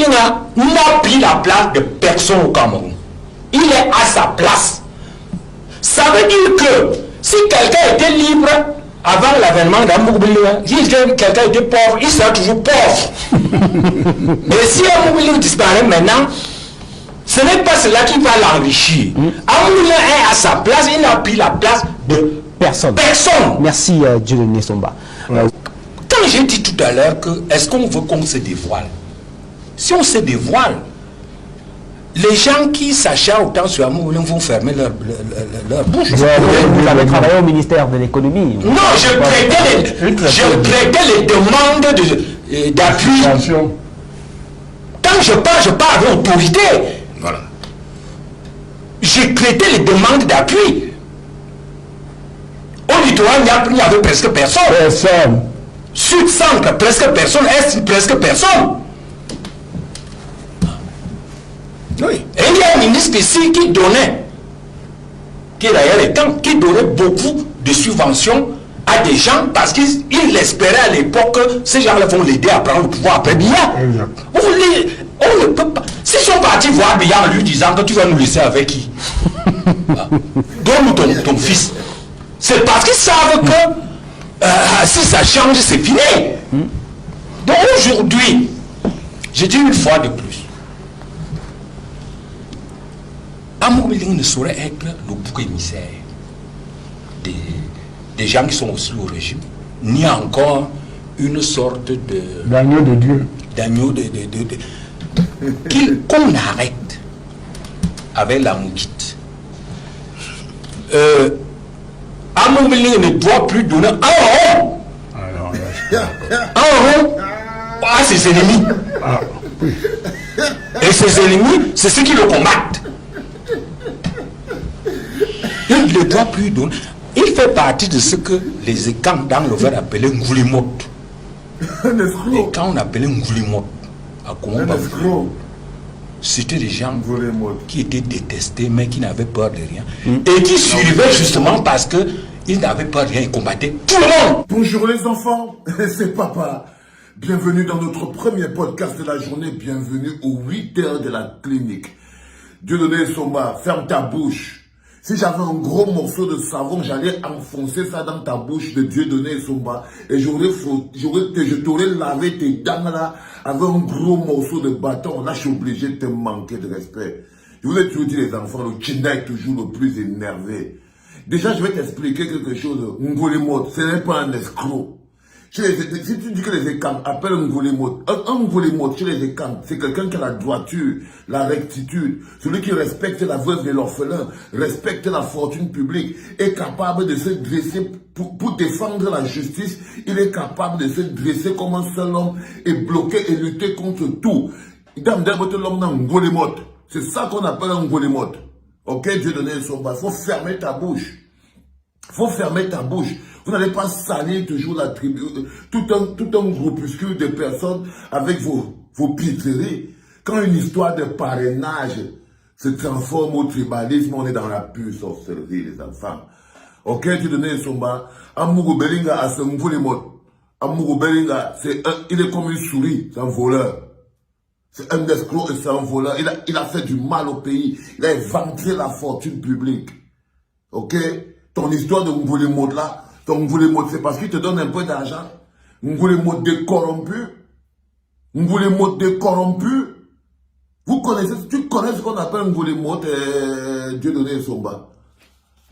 Belinga n'a pris la place de personne au Cameroun. Il est à sa place. Ça veut dire que si quelqu'un était libre avant l'avènement d'Amour Belinga, si quelqu'un était pauvre, il sera toujours pauvre. Et si Amour Belinga disparaît maintenant, ce n'est pas cela qui va l'enrichir. Amour Belinga est à sa place, il n'a pris la place de personne. Merci Dieudonné Somba. Quand j'ai dit tout à l'heure que est-ce qu'on veut qu'on se dévoile? Si on se dévoile, les gens qui s'acharnent autant sur Amour Belinga vont fermer leur bouche. Vous avez travaillé au ministère de l'économie. Non, je traitais les demandes d'appui. Quand je parle avec autorité. Voilà. J'ai traité les demandes d'appui. Au littoral, il n'y avait presque personne. Sud-centre, presque personne. Est, presque personne. Oui. Et il y a un ministre ici qui donnait, qui est derrière les temps, qui donnait beaucoup de subventions à des gens parce qu'il espérait à l'époque que ces gens-là vont l'aider à prendre le pouvoir après Biya. On ne peut pas. S'ils sont partis voir Biya en lui disant que tu vas nous laisser avec qui? Donne-nous ton fils. C'est parce qu'ils savent que si ça change, c'est fini. Donc aujourd'hui, je dis une fois de plus, Amour Belinga ne saurait être le bouc émissaire des gens qui sont aussi au régime, ni encore une sorte de d'agneau de Dieu. Qu'on arrête avec la mouquite. Amour Belinga ne doit plus donner un rond à ses ennemis. Et ses ennemis, c'est ceux qui le combattent. Il ne doit plus donner. Il fait partie de ce que les écans dans le verre appelaient Ngoulimot. Et quand on appelait Ngoulimot à Komomba, c'était des gens qui étaient détestés mais qui n'avaient peur de rien. Et qui suivaient justement parce qu'ils n'avaient peur de rien, ils combattaient tout le monde. Bonjour les enfants, c'est Papa. Bienvenue dans notre premier podcast de la journée. Bienvenue aux 8 heures de la clinique. Dieudonné Somba, ferme ta bouche. Si j'avais un gros morceau de savon, j'allais enfoncer ça dans ta bouche de Dieudonné Somba et je t'aurais lavé tes dents là avec un gros morceau de bâton. Là, je suis obligé de te manquer de respect. Je vous ai toujours dit, les enfants, le Kinda est toujours le plus énervé. Déjà, je vais t'expliquer quelque chose. Ngoulimot, ce n'est pas un escroc. Si tu dis que les écams appellent un Ngoulimot, un Ngoulimot chez les écams, c'est quelqu'un qui a la droiture, la rectitude, celui qui respecte la veuve et l'orphelin, respecte la fortune publique, est capable de se dresser pour défendre la justice, il est capable de se dresser comme un seul homme et bloquer et lutter contre tout. C'est ça qu'on appelle un Ngoulimot. Ok, Dieudonné Somba, il faut fermer ta bouche. Faut fermer ta bouche. Vous n'allez pas salir toujours la tribu, tout un groupuscule de personnes avec vos piteries. Quand une histoire de parrainage se transforme au tribalisme, on est dans la pure sorcellerie, les enfants. Ok, Dieudonné Somba, Amour Belinga a ce Ngoulimot. Amour Belinga, il est comme une souris, c'est un voleur. C'est un escroc et c'est un voleur. Il a fait du mal au pays. Il a éventré la fortune publique. Ok? Ton histoire de Ngoulimot là, ton Ngoulimot, c'est parce qu'il te donne un peu d'argent. Ngoulimot décorrompu. Ngoulimot décorrompu. Tu connais ce qu'on appelle Ngoulimot Dieudonné Somba.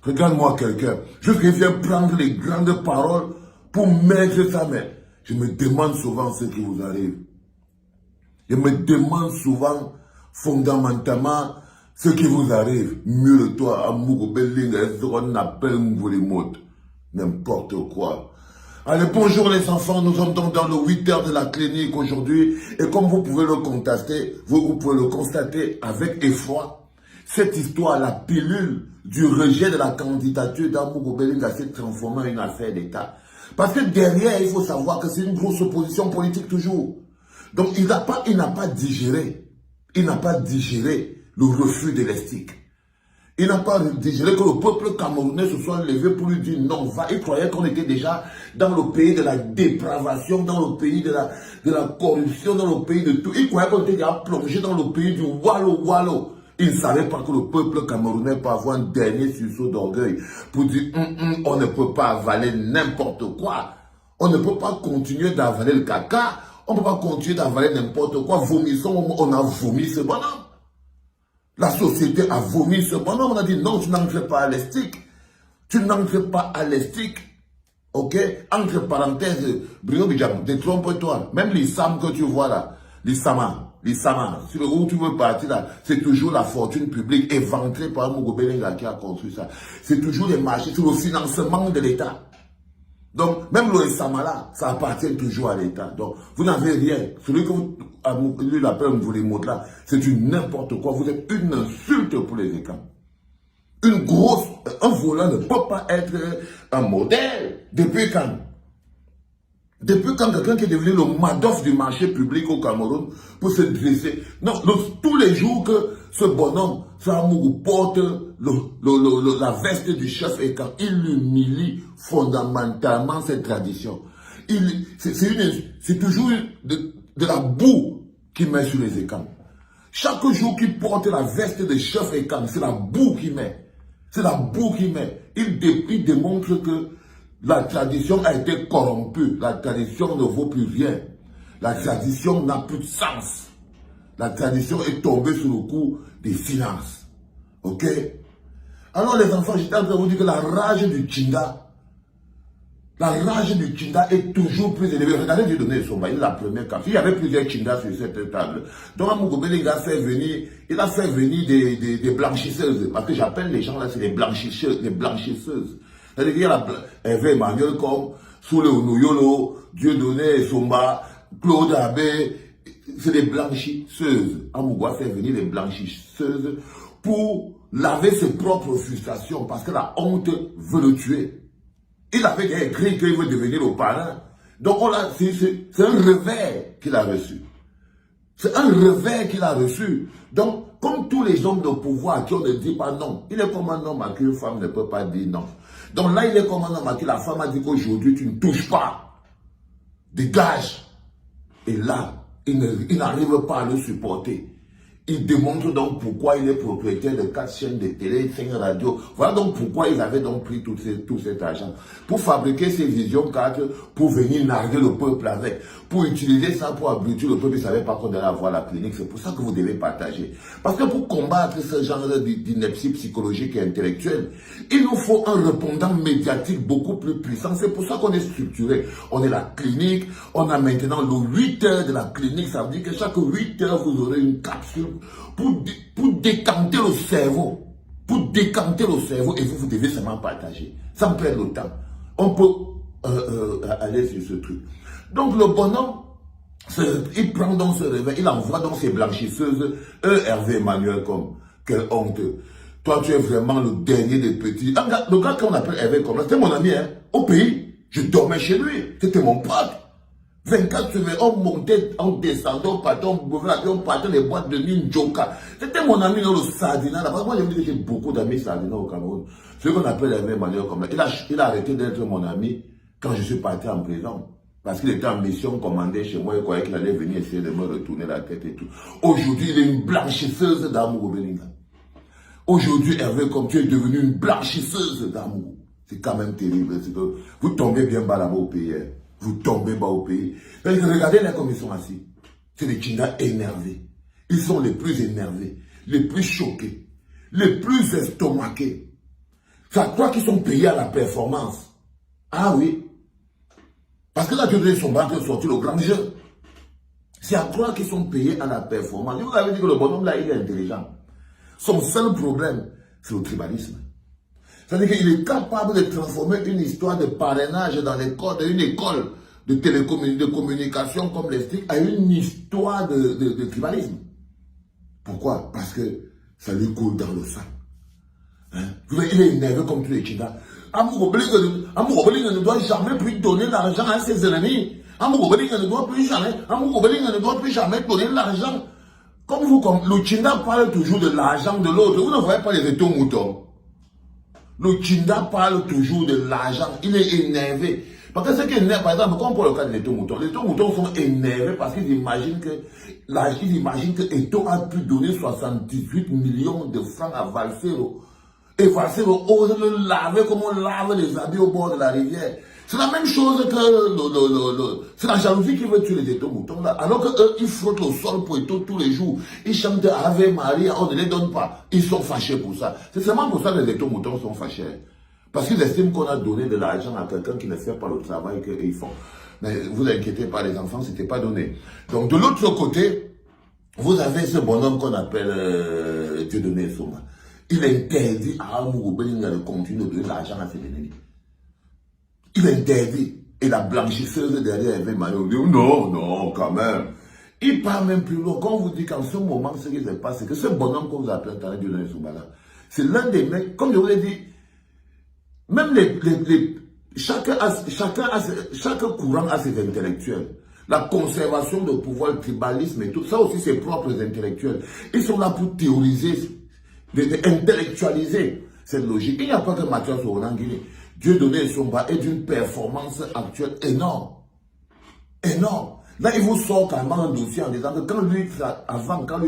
Regarde-moi quelqu'un. Juste qu'il vient prendre les grandes paroles pour mettre sa main. Je me demande souvent ce qui vous arrive. Je me demande souvent, fondamentalement, ce qui vous arrive. Mieux de toi, Amour Belinga, ce qu'on appelle Ngoulimot. N'importe quoi. Allez, bonjour les enfants, nous sommes donc dans le 8 heures de la clinique aujourd'hui. Et comme vous pouvez le constater, vous pouvez le constater avec effroi, cette histoire, la pilule du rejet de la candidature d'Amour Belinga s'est transformée en une affaire d'État. Parce que derrière, il faut savoir que c'est une grosse opposition politique toujours. Donc il n'a pas digéré le refus de l'ESTIC. Il n'a pas digéré que le peuple camerounais se soit levé pour lui dire non, va. Il croyait qu'on était déjà dans le pays de la dépravation, dans le pays de la corruption, dans le pays de tout. Il croyait qu'on était déjà plongé dans le pays du wallo-wallo. Il ne savait pas que le peuple camerounais peut avoir un dernier sursaut d'orgueil pour dire on ne peut pas avaler n'importe quoi. On ne peut pas continuer d'avaler le caca. On ne peut pas continuer d'avaler n'importe quoi. Vomissons, on a vomi ce bonhomme. La société a vomi ce bonhomme. On a dit non, tu n'entres pas à l'estique. Tu n'entres pas à l'estique. Ok? Entre parenthèses, Bruno Bidjam, détrompe-toi. Même les Sam que tu vois là, les Sama, sur le où tu veux partir là, c'est toujours la fortune publique éventrée par Mogo Belenga qui a construit ça. C'est toujours les marchés, c'est le financement de l'État. Donc, même le Sama là, ça appartient toujours à l'État. Donc, vous n'avez rien. Celui que vous, lui, l'appelle, vous les mots là, c'est du n'importe quoi. Vous êtes une insulte pour les écrans. Un volant ne peut pas être un modèle. Depuis quand? Depuis quand quelqu'un qui est devenu le Madoff du marché public au Cameroun pour se dresser? Non, tous les jours que ce bonhomme, Samougou, porte la veste du chef et quand il humilie fondamentalement cette tradition. C'est toujours de la boue qu'il met sur les écrans. Chaque jour qu'il porte la veste de chef et quand, c'est la boue qu'il met. C'est la boue qu'il met. Il démontre que la tradition a été corrompue. La tradition ne vaut plus rien. La tradition n'a plus de sens. La tradition est tombée sous le coup des finances. Ok? Alors les enfants, j'étais en train de vous dire que la rage du Tchinda est toujours plus élevée. Regardez Dieudonné Somba, il est la première carte. Il y avait plusieurs Tchindas sur cette table. Donc Amougobele, il a fait venir des blanchisseuses. Parce que j'appelle les gens là, c'est des blanchisseuses. C'est-à-dire qu'il y a Hervé Emmanuel comme Soule Onouyolo, Dieudonné Somba, Claude Abbé, c'est des blanchisseuses. Amougou a fait venir des blanchisseuses pour laver ses propres frustrations parce que la honte veut le tuer. Il avait écrit qu'il veut devenir le parrain. Donc c'est un revers qu'il a reçu. C'est un revers qu'il a reçu. Donc, comme tous les hommes de pouvoir qui on ne dit pas non, il est comme un homme à qui une femme ne peut pas dire non. Donc là, il est comme un homme à qui la femme a dit qu'aujourd'hui, tu ne touches pas. Dégage. Et là, il n'arrive pas à le supporter. Il démontre donc pourquoi il est propriétaire de 4 chaînes de télé, 5 radios. Voilà donc pourquoi ils avaient donc pris tout cet argent. Pour fabriquer ces visions 4, pour venir narguer le peuple avec. Pour utiliser ça pour abrutir le peuple. Ils ne savaient pas qu'on allait avoir la clinique. C'est pour ça que vous devez partager. Parce que pour combattre ce genre d'ineptie psychologique et intellectuelle, il nous faut un répondant médiatique beaucoup plus puissant. C'est pour ça qu'on est structuré. On est la clinique. On a maintenant le 8 heures de la clinique. Ça veut dire que chaque 8 heures, vous aurez une capsule pour décanter le cerveau. Pour décanter le cerveau, et vous devez seulement partager. Sans perdre le temps. On peut aller sur ce truc. Donc le bonhomme, il prend donc ce réveil, il envoie donc ses blanchisseuses, Hervé Emmanuel comme, quelle honte. Toi tu es vraiment le dernier des petits. Le gars qu'on appelle Hervé comme, c'était mon ami, hein, au pays. Je dormais chez lui, c'était mon pote. 24 semaines, on montait, on descendait, on partait les boîtes de nuit, Njoka. C'était mon ami dans le Sardina. Moi, j'ai dit que j'ai beaucoup d'amis Sardina au Cameroun. Ce qu'on appelle Hervé Emmanuel comme il a arrêté d'être mon ami quand je suis parti en prison. Parce qu'il était en mission commandée chez moi, il croyait qu'il allait venir essayer de me retourner la tête et tout. Aujourd'hui, il est une blanchisseuse d'amour au Béninga. Aujourd'hui, Hervé, comme tu es devenu une blanchisseuse d'amour. C'est quand même terrible. Que vous tombez bien bas là-bas au pays. Hein. Vous tombez bas au pays. Regardez-les comme ils sont assis. C'est des Tchindas énervés. Ils sont les plus énervés, les plus choqués, les plus estomaqués. Ça croit qu'ils sont payés à la performance. Ah oui. Parce que là, ils sont en train de sortir le grand jeu. C'est à croire qu'ils sont payés à la performance. Vous avez dit que le bonhomme là, il est intelligent. Son seul problème, c'est le tribalisme. C'est-à-dire qu'il est capable de transformer une histoire de parrainage dans une école de communication comme l'ESTIC à une histoire de tribalisme. Pourquoi? Parce que ça lui coule dans le sang. Hein? Il est énervé comme tous les Tchindas. Amour Obeling ne doit jamais plus donner l'argent à ses ennemis. Amour Obeling ne doit plus jamais donner l'argent comme le Tchinda parle toujours de l'argent de l'autre, vous ne voyez pas les étaux moutons. Le Tchinda parle toujours de l'argent, il est énervé. Parce que ce qui est énervé, par exemple, comme pour le cas de l'Eto Mouton, les Eto Moutons sont énervés parce qu'ils imaginent que Eto a pu donner 78 millions de francs à Valsero. Et Valsero ose le laver comme on lave les habits au bord de la rivière. C'est la même chose que c'est la jalousie qui veut tuer les Eto Moutons là. Alors qu'eux, ils frottent le sol pour Eto tous les jours. Ils chantent Ave Maria, on ne les donne pas. Ils sont fâchés pour ça. C'est seulement pour ça que les Eto Moutons sont fâchés. Parce qu'ils estiment qu'on a donné de l'argent à quelqu'un qui ne fait pas le travail qu'ils font. Mais vous inquiétez pas, les enfants, c'était pas donné. Donc de l'autre côté, vous avez ce bonhomme qu'on appelle Dieudonné Nsomba. Il interdit à Amourou Belinga de continuer de donner l'argent à ses ennemis. Il interdit. Et la blanchisseuse derrière Hervé Maillot dit non, quand même. Il parle même plus loin. Quand on vous dit qu'en ce moment, ce qui se passe, c'est que ce bonhomme qu'on vous appelle Dieudonné Nsomba là, c'est l'un des mecs, comme je vous l'ai dit, même chaque courant a ses intellectuels. La conservation de pouvoir, le tribalisme et tout, ça aussi ses propres intellectuels. Ils sont là pour théoriser, intellectualiser cette logique. Il n'y a pas que Mathias Oranguini. Dieudonné Nsomba est d'une performance actuelle énorme. Énorme. Là, il vous sort carrément un dossier en disant que quand lui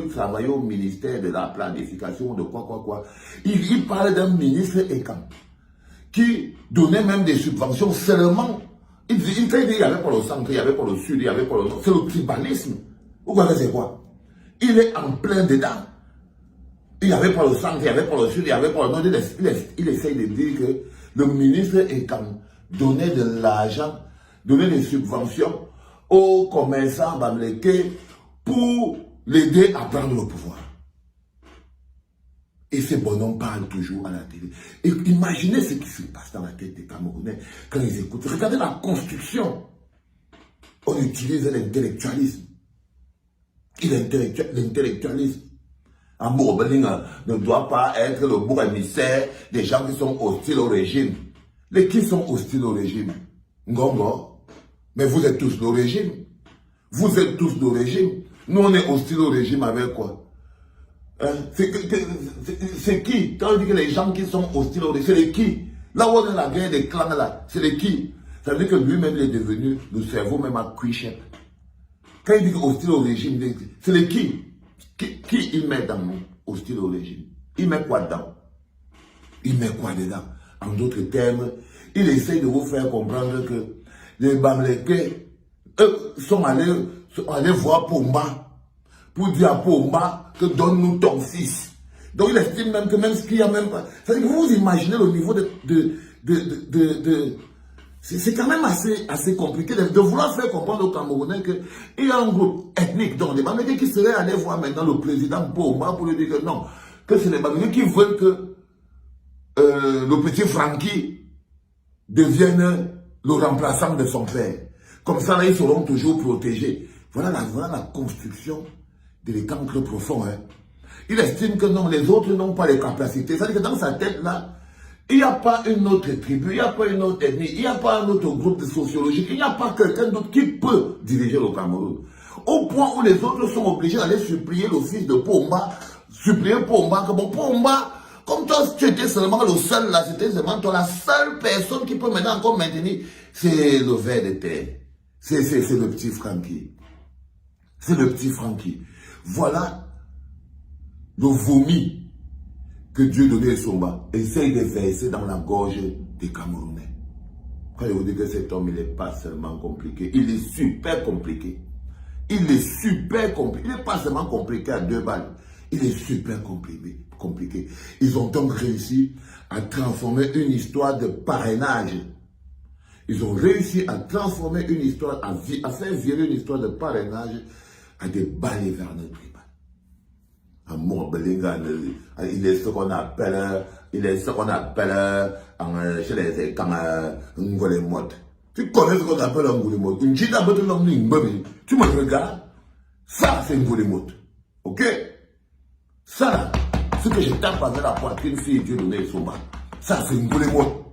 travaillait au ministère de la planification, de quoi, il parlait d'un ministre écam qui donnait même des subventions seulement. Il dit, il n'y avait pas le centre, il n'y avait pas le sud, il n'y avait pas le nord. C'est le tribalisme. Vous voyez c'est quoi? Il est en plein dedans. Il n'y avait pas le centre, il n'y avait pas le sud, il n'y avait pas le nord. Il essaye de dire que le ministre Ekam donnait de l'argent, donnait des subventions aux commerçants bamlékés pour l'aider à prendre le pouvoir. Et ces bonhommes parlent toujours à la télé. Et imaginez ce qui se passe dans la tête des Camerounais quand ils écoutent. Regardez la construction. On utilise l'intellectualisme. Et l'intellectualisme. Amour Belinga ne doit pas être le bourg émissaire des gens qui sont hostiles au régime. Les qui sont hostiles au régime? Ngongo. Mais vous êtes tous le régime. Vous êtes tous le régime. Nous, on est hostiles au régime avec quoi? C'est qui? Quand on dit que les gens qui sont hostiles au régime, c'est les qui? Là où on a la guerre des clans là, c'est les qui? Ça veut dire que lui-même est devenu, le cerveau même a cuit. Quand il dit hostile au régime, c'est les qui? Qui il met dans nous, hostile au régime? Il met quoi dedans? Il met quoi dedans? En d'autres termes, il essaye de vous faire comprendre que les Bamlékés, eux, sont allés voir Pomba pour dire à Pomba que donne-nous ton fils. Donc il estime même que même ce qu'il y a même pas. C'est-à-dire que vous imaginez le niveau c'est quand même assez compliqué de vouloir faire comprendre aux Camerounais qu'il y a un groupe ethnique, donc les Bamlékés qui seraient allés voir maintenant le président Pomba pour lui dire que non, que c'est les Bamlékés qui veulent que le petit Francky devienne le remplaçant de son père. Comme ça, là, ils seront toujours protégés. Voilà la construction des cancres profonds. Hein. Il estime que non, les autres n'ont pas les capacités. C'est-à-dire que dans sa tête, là, il n'y a pas une autre tribu, il n'y a pas une autre ethnie, il n'y a pas un autre groupe sociologique, il n'y a pas quelqu'un d'autre qui peut diriger le Cameroun. Au point où les autres sont obligés d'aller supplier le fils de Pomba, supplier Pomba, que bon, Pomba, comme toi, tu étais seulement le seul là, c'était seulement toi, la seule personne qui peut maintenant encore maintenir, c'est le ver de terre. C'est le petit Francky. C'est le petit Francky. Voilà le vomi que Dieudonné Nsomba essaye de verser dans la gorge des Camerounais. Quand je vous dis que cet homme, il n'est pas seulement compliqué, il est super compliqué. Il est super compliqué. Il n'est pas seulement compliqué à 2 balles. Il est super compliqué. Ils ont donc réussi à transformer une histoire de parrainage. Ils ont réussi à transformer une histoire, à faire virer une histoire de parrainage à des balivernes tribales. Amour Belinga, il est ce qu'on appelle, chez les Ekans, Ngolemot. Tu connais ce qu'on appelle un Ngolemot. Tu me regardes, ça c'est Ngolemot. Ok? Ça, ce que je tape avec la poitrine, fille Dieudonné Nsomba, ça c'est Ngolemot.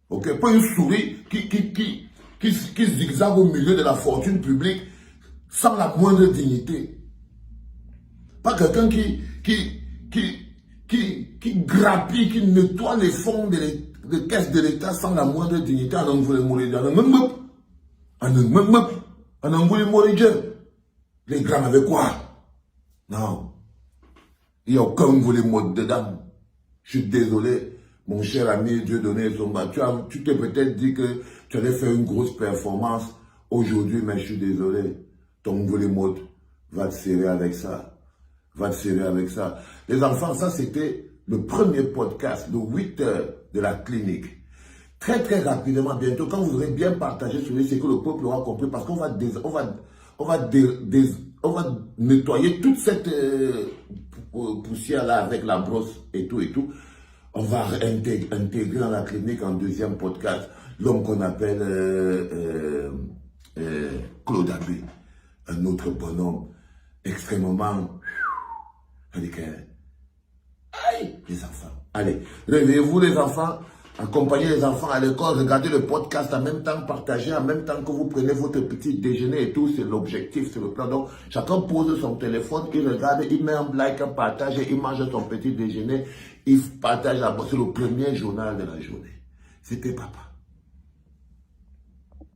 Ok? Pas une souris qui zigzague au milieu de la fortune publique sans la moindre dignité. Pas quelqu'un qui grappille, qui nettoie les fonds des caisses de l'État sans la moindre dignité. En Angoulé Mouridja. En Angoulé Mouridja. Les grands avec quoi? Non. Il n'y a aucun volet mode dedans. Je suis désolé, mon cher ami Dieudonné Somba. Tu t'es peut-être dit que tu allais faire une grosse performance aujourd'hui, mais je suis désolé. Ton volet mode va te serrer avec ça. Va te serrer avec ça. Les enfants, ça c'était le premier podcast de 8 heures de la clinique. Très très rapidement, bientôt, quand vous aurez bien partagé sur lui, c'est que le peuple aura compris, parce qu'on va nettoyer toute cette poussière-là avec la brosse et tout. On va intégrer dans la clinique en deuxième podcast l'homme qu'on appelle Claude Abbé, un autre bonhomme extrêmement radical. Aïe, les enfants. Allez, réveillez-vous les enfants. Accompagnez les enfants à l'école, regardez le podcast en même temps, partagez en même temps que vous prenez votre petit déjeuner et tout, c'est l'objectif, c'est le plan. Donc, chacun pose son téléphone, il regarde, il met un like, un partage, il mange son petit déjeuner, il partage, c'est le premier journal de la journée. C'était papa.